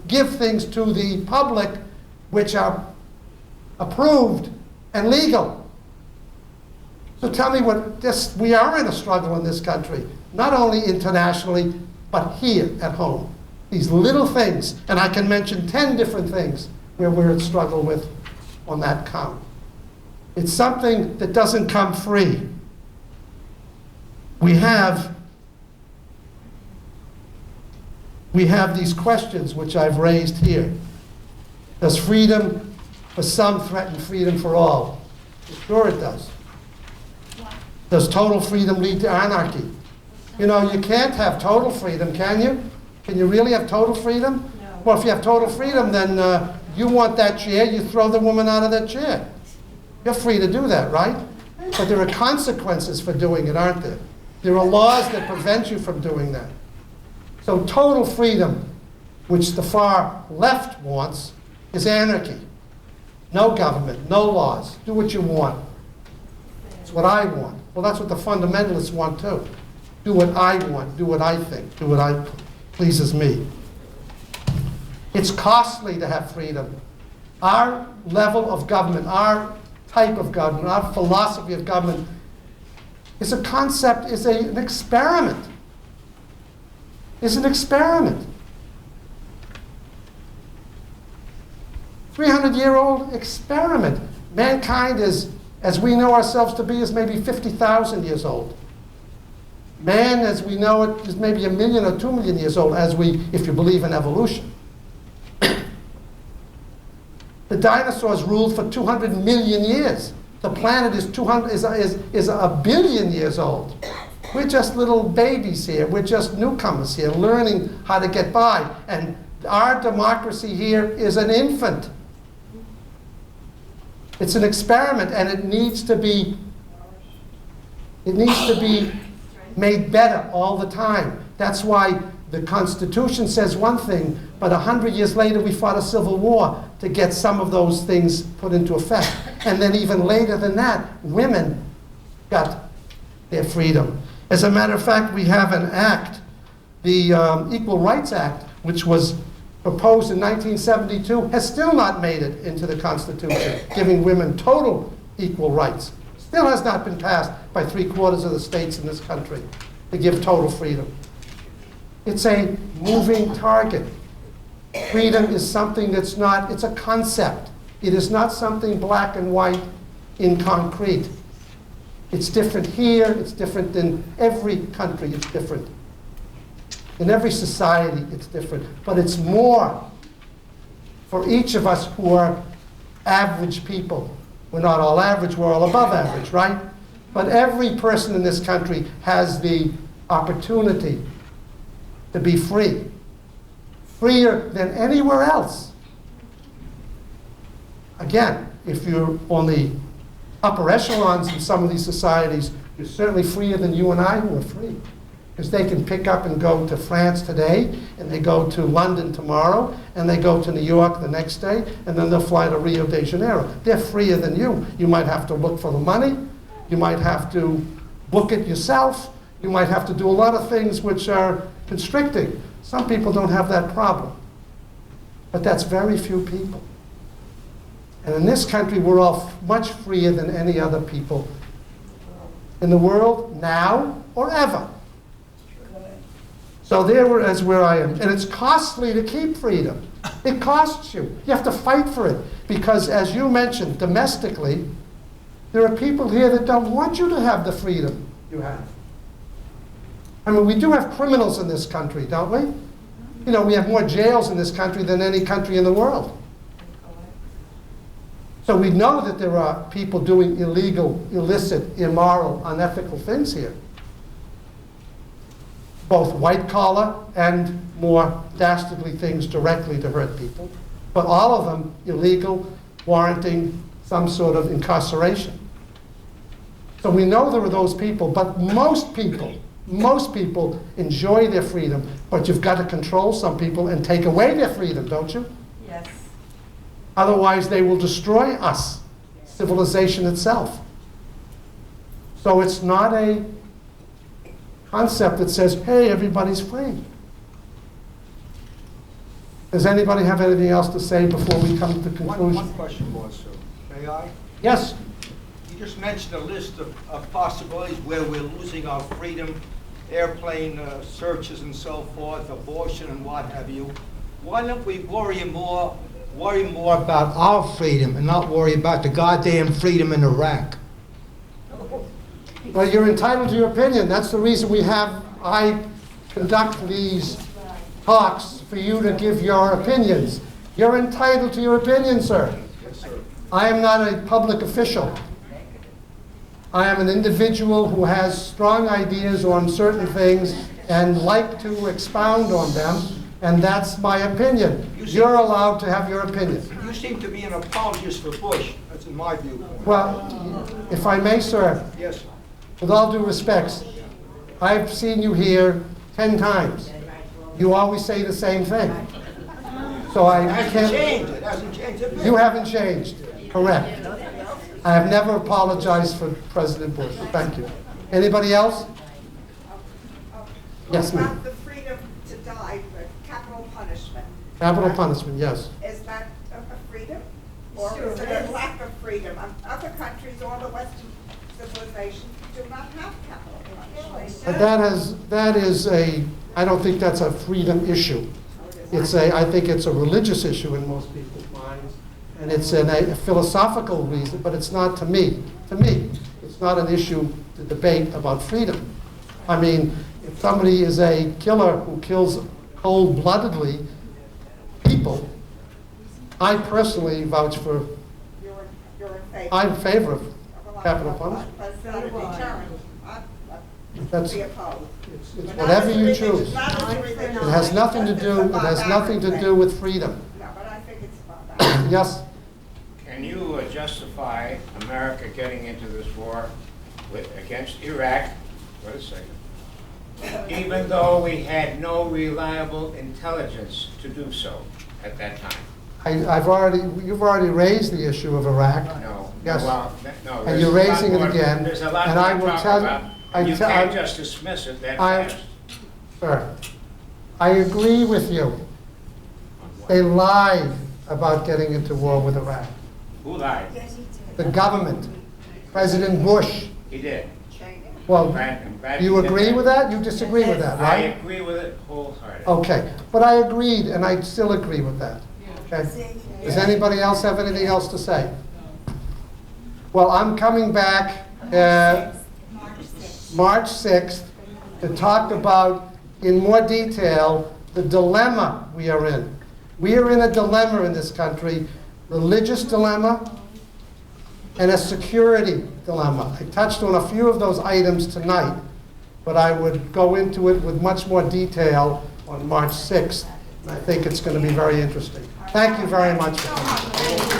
give things to the public which are approved and legal. So tell me we are in a struggle in this country, not only internationally, but here at home. These little things, and I can mention 10 different things where we're in struggle with on that count. It's something that doesn't come free. We have these questions which I've raised here. Does freedom for some threaten freedom for all? Sure it does. Does total freedom lead to anarchy? You know, you can't have total freedom, can you? Can you really have total freedom? No. Well, if you have total freedom, then you want that chair, you throw the woman out of that chair. You're free to do that, right? But there are consequences for doing it, aren't there? There are laws that prevent you from doing that. So total freedom, which the far left wants, is anarchy. No government, no laws. Do what you want. It's what I want. Well, that's what the fundamentalists want too. Do what I want, do what I think, do what pleases me. It's costly to have freedom. Our level of government, our type of government, our philosophy of government is a concept, is an experiment. Is an experiment. 300-year-old experiment. Mankind is, as we know ourselves to be, is maybe 50,000 years old. Man, as we know it, is maybe 1 million or 2 million years old, if you believe in evolution. The dinosaurs ruled for 200 million years. The planet is 1 billion years old. We're just little babies here. We're just newcomers here, learning how to get by. And our democracy here is an infant. It's an experiment, and it needs to be made better all the time. That's why the Constitution says one thing, but 100 years later we fought a civil war to get some of those things put into effect. And then even later than that, women got their freedom. As a matter of fact, we have an act, the Equal Rights Act, which was proposed in 1972, has still not made it into the Constitution, giving women total equal rights. Still has not been passed by 3/4 of the states in this country to give total freedom. It's a moving target. Freedom is something that's not, it's a concept. It is not something black and white in concrete. It's different here, it's different in every country, it's different. In every society, it's different. But it's more for each of us who are average people. We're not all average, we're all above average, right? But every person in this country has the opportunity to be free. Freer than anywhere else. Again, if you're on the upper echelons in some of these societies, you're certainly freer than you and I who are free. Because they can pick up and go to France today, and they go to London tomorrow, and they go to New York the next day, and then they'll fly to Rio de Janeiro. They're freer than you. You might have to look for the money. You might have to book it yourself. You might have to do a lot of things which are constricting. Some people don't have that problem. But that's very few people. And in this country, we're all much freer than any other people in the world, now or ever. So there is where I am. And it's costly to keep freedom. It costs you. You have to fight for it. Because as you mentioned, domestically, there are people here that don't want you to have the freedom you have. I mean, we do have criminals in this country, don't we? You know, we have more jails in this country than any country in the world. So we know that there are people doing illegal, illicit, immoral, unethical things here. Both white collar and more dastardly things directly to hurt people. But all of them illegal, warranting some sort of incarceration. So we know there are those people, but most people enjoy their freedom. But you've got to control some people and take away their freedom, don't you? Yes. Otherwise they will destroy us, civilization itself. So it's not a concept that says, hey, everybody's free. Does anybody have anything else to say before we come to conclusion? One question more, sir. May I? Yes? You just mentioned a list of possibilities where we're losing our freedom, airplane searches and so forth, abortion and what have you. Why don't we worry more about our freedom and not worry about the goddamn freedom in Iraq? Well, you're entitled to your opinion. That's the reason I conduct these talks, for you to give your opinions. You're entitled to your opinion, sir. Yes, sir. I am not a public official. I am an individual who has strong ideas on certain things and like to expound on them, and that's my opinion. You're allowed to have your opinion. You seem to be an apologist for Bush. That's in my viewpoint. Well, if I may, sir, Yes, sir. with all due respect, I've seen you here 10 times. You always say the same thing. So I It hasn't can't... changed. It hasn't changed a bit. You haven't changed, correct. I have never apologized for President Bush. Thank you. Anybody else? Yes, ma'am. About the freedom to die for capital punishment. Capital punishment, yes. Is that a freedom? Or is it a lack of freedom? Other countries, all the Western civilizations do not have capital punishment. But that is I don't think that's a freedom issue. I think it's a religious issue in most people's minds, and it's a philosophical reason, but it's not to me. To me, it's not an issue to debate about freedom. I mean, if somebody is a killer who kills cold-bloodedly people, I personally vouch for, You're in favor. I'm in favor of capital punishment. But it's not a deterrent. That's, Be opposed. it's whatever you choose. It It has nothing to do with freedom. No, but I think it's about that. Yes? Can you justify America getting into this war against Iraq, wait a second, even though we had no reliable intelligence to do so at that time? You've already raised the issue of Iraq. No. Yes. Well, no. And there's you're a lot raising it more- again, There's a lot and more I to will talk tell- about. I You tell- can't I- just dismiss it that I- fast. Sir, I agree with you. They lied about getting into war with Iraq. Who lied? The government, President Bush. He did. Well, I'm glad you he did agree with that? You disagree with that, I right? agree with it wholeheartedly. Okay, but I agreed, and I still agree with that. Okay? Does anybody else have anything else to say? Well, I'm coming back March 6th to talk about, in more detail, the dilemma we are in. We are in a dilemma in this country, religious dilemma and a security dilemma. I touched on a few of those items tonight, but I would go into it with much more detail on March 6th. And I think it's going to be very interesting. Thank you very much for coming.